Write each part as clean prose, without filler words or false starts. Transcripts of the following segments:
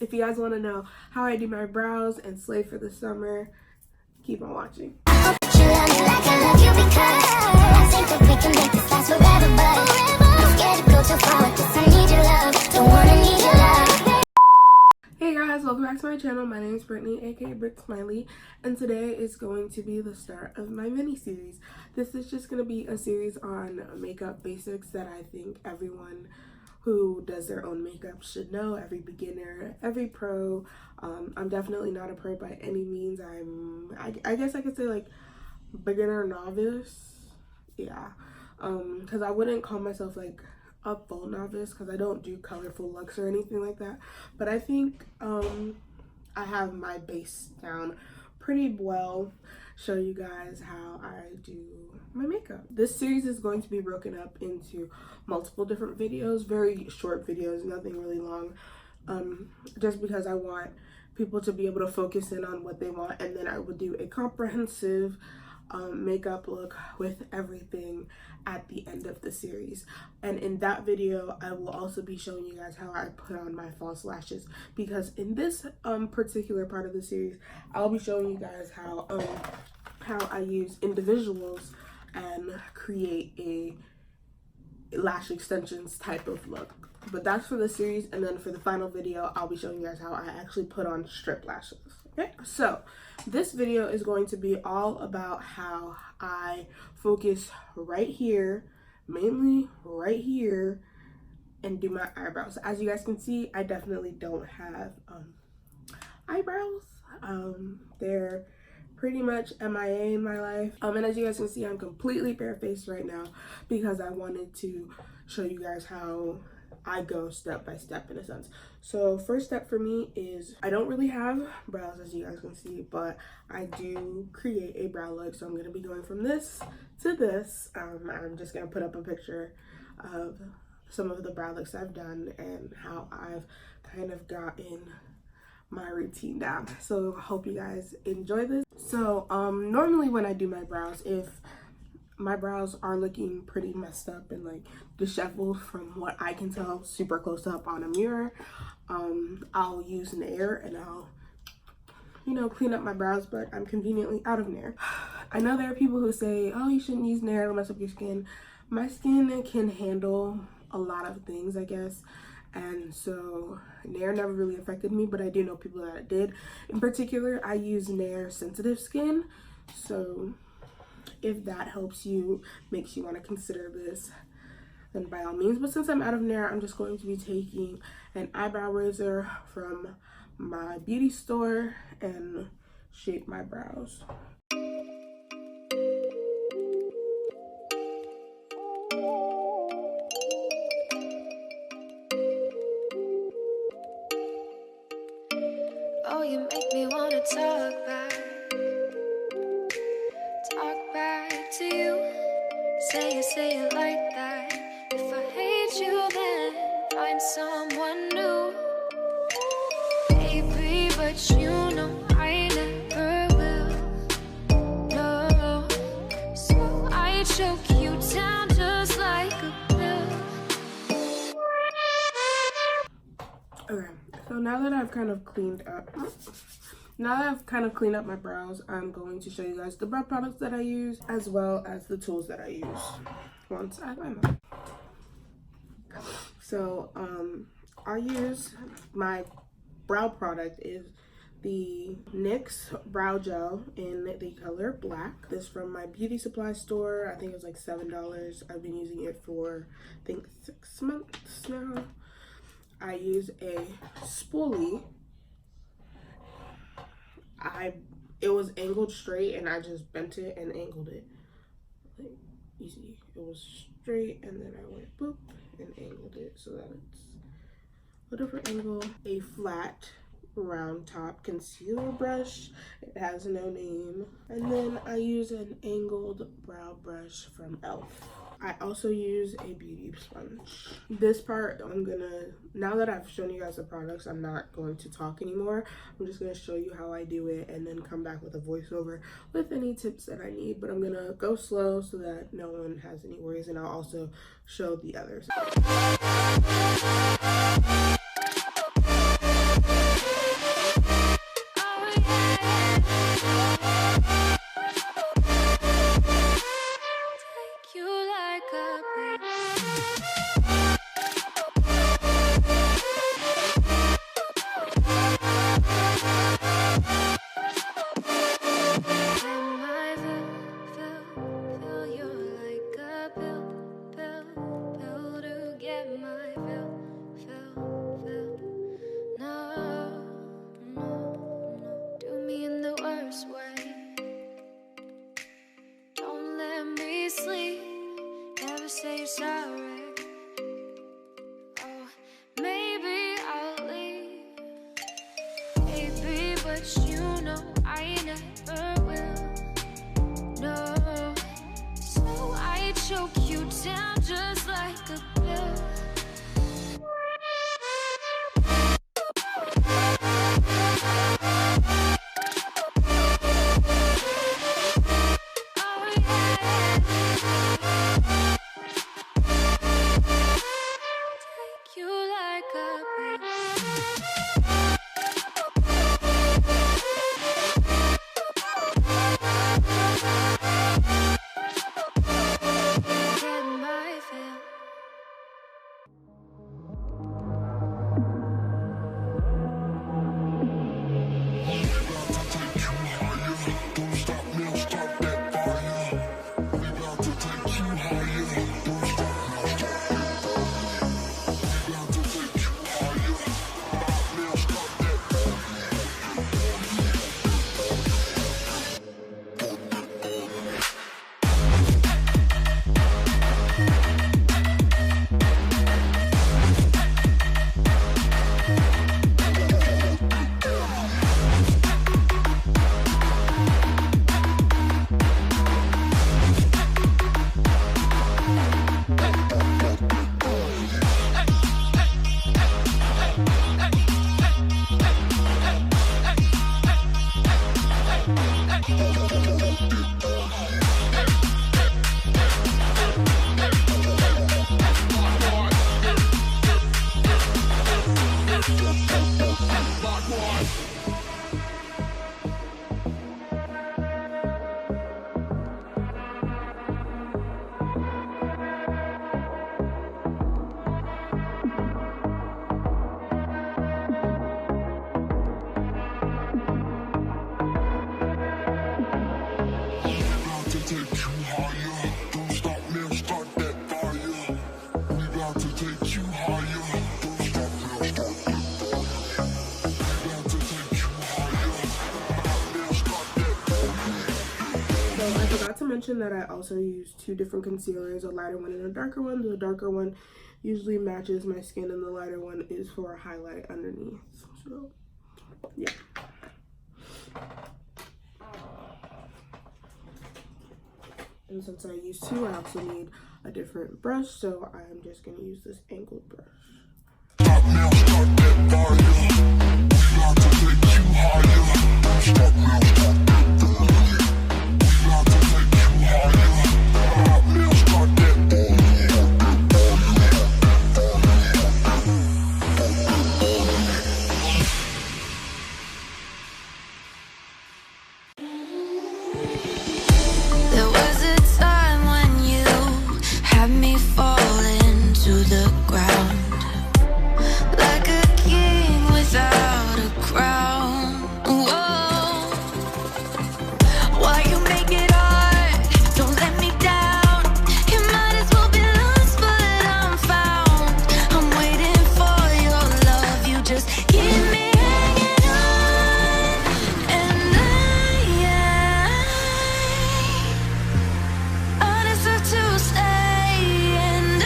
If you guys want to know how I do my brows and slay for the summer, keep on watching. Hey guys, welcome back to my channel. My name is Brittany, aka Britt Smiley, and today is going to be the start of my mini series. This is just going to be a series on makeup basics that I think everyone who does their own makeup should know. Every beginner, every pro. I'm definitely not a pro by any means. I guess I could say like beginner novice. Yeah, because I wouldn't call myself like a full novice because I don't do colorful looks or anything like that, but I think I have my base down pretty well. Show you guys how I do my makeup. This series is going to be broken up into multiple different videos, very short videos, nothing really long, just because I want people to be able to focus in on what they want, and then I would do a comprehensive makeup look with everything at the end of the series. And in that video I will also be showing you guys how I put on my false lashes, because in this particular part of the series I'll be showing you guys how I use individuals and create a lash extensions type of look. But that's for the series, and then for the final video I'll be showing you guys how I actually put on strip lashes. Okay, so this video is going to be all about how I focus right here, mainly right here, and do my eyebrows. As you guys can see, I definitely don't have eyebrows. They're pretty much MIA in my life. And as you guys can see, I'm completely barefaced right now because I wanted to show you guys how I go step by step in a sense. So first step for me is I don't really have brows, as you guys can see, but I do create a brow look. So I'm going to be going from this to this. I'm just going to put up a picture of some of the brow looks I've done and how I've kind of gotten my routine down. So I hope you guys enjoy this. So normally when I do my brows, if my brows are looking pretty messed up and like disheveled from what I can tell super close up on a mirror, I'll use Nair and I'll, you know, clean up my brows, but I'm conveniently out of Nair. I know there are people who say, oh, you shouldn't use Nair, it'll mess up your skin. My skin can handle a lot of things, I guess, and so Nair never really affected me, but I do know people that it did. In particular, I use Nair sensitive skin, so if that helps you, makes you want to consider this, then by all means. But since I'm out of Nair, I'm just going to be taking an eyebrow razor from my beauty store and shape my brows. Oh, you make me want to talk back to you. Say it like that. If I hate you, then find someone new. Baby, but you know I never will. No, so I choke you down just like a pill. Okay, so now that I've kind of cleaned up my brows, I'm going to show you guys the brow products that I use as well as the tools that I use once I find them. So I use, my brow product is the NYX brow gel in the color black. This from my beauty supply store. I think it was like $7. I've been using it for I think 6 months now. I use a spoolie. It was angled straight and I just bent it and angled it. Like, you see, it was straight and then I went boop and angled it so that it's a different angle. A flat round top concealer brush. It has no name. And then I use an angled brow brush from e.l.f. I also use a beauty sponge. This part, now that I've shown you guys the products, I'm not going to talk anymore. I'm just gonna show you how I do it and then come back with a voiceover with any tips that I need. But I'm gonna go slow so that no one has any worries, and I'll also show the others. 'cause you know I never will. No, so I choke you down just like a pill. Oh yeah. Take you like a pill. Get my fill. I forgot to mention that I also use two different concealers, a lighter one and a darker one. The darker one usually matches my skin and the lighter one is for a highlight underneath. So, yeah. And since I use two, I also need a different brush, so I'm just going to use this angled brush. There was a time when you had me falling to the ground, like a king without a crown. Whoa, why you make it hard? Don't let me down. You might as well be lost, but I'm found. I'm waiting for your love. You just keep me hanging on, and I deserve to stay, and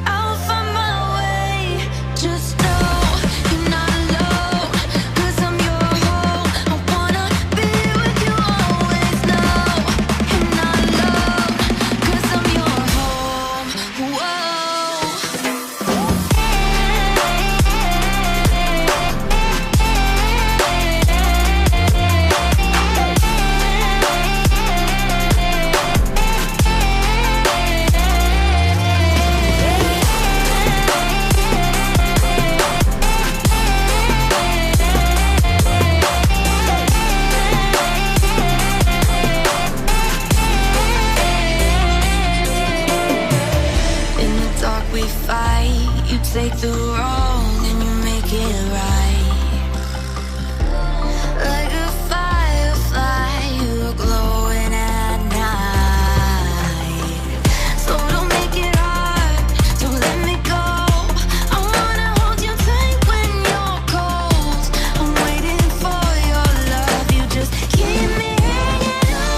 I'll find my way. Just know you're not alone, 'cause I'm your home. I wanna be with you always. Know you're not alone, 'cause I'm your home. Whoa. In the dark we fight. You take the wrong and you make it right. Like a firefly, you're glowing at night. So don't make it hard, don't let me go. I wanna hold you tight when you're cold. I'm waiting for your love. You just keep me hanging on.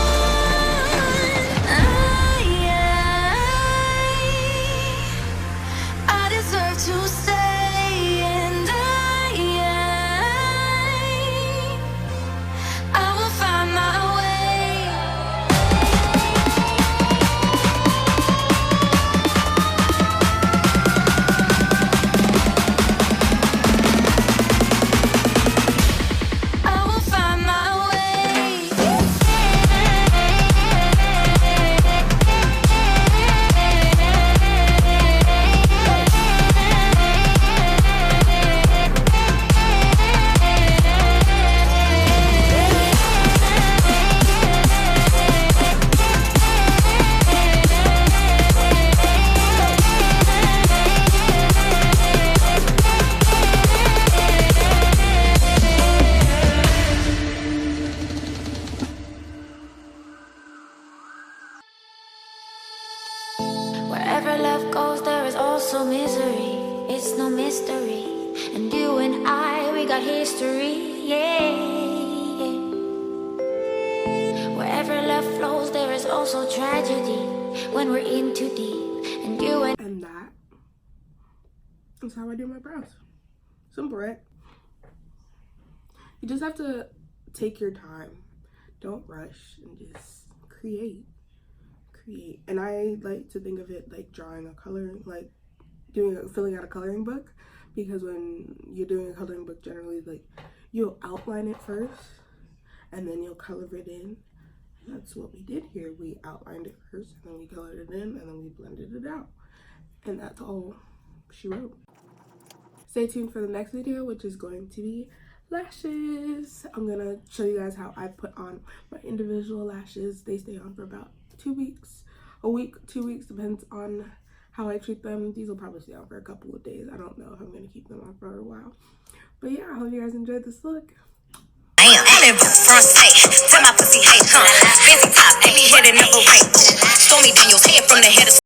I deserve to stay, and no mystery. And you and I, we got history, yeah. Wherever love flows, there is also tragedy when we're in too deep. And you and that is how I do my brows. Simple, right? You just have to take your time. Don't rush and just create. And I like to think of it like drawing a coloring, like filling out a coloring book, because when you're doing a coloring book, generally like you'll outline it first and then you'll color it in. And that's what we did here. We outlined it first and then we colored it in and then we blended it out. And that's all she wrote. Stay tuned for the next video, which is going to be lashes. I'm gonna show you guys how I put on my individual lashes. They stay on for about 2 weeks, a week, 2 weeks, depends on how I treat them. These will probably stay on for a couple of days. I don't know if I'm gonna keep them on for a while, but yeah, I hope you guys enjoyed this look. Damn, that boots front state. Tell my pussy, hey, huh? Fancy top, let me hit it number 8. Stormy Daniels, head from the head of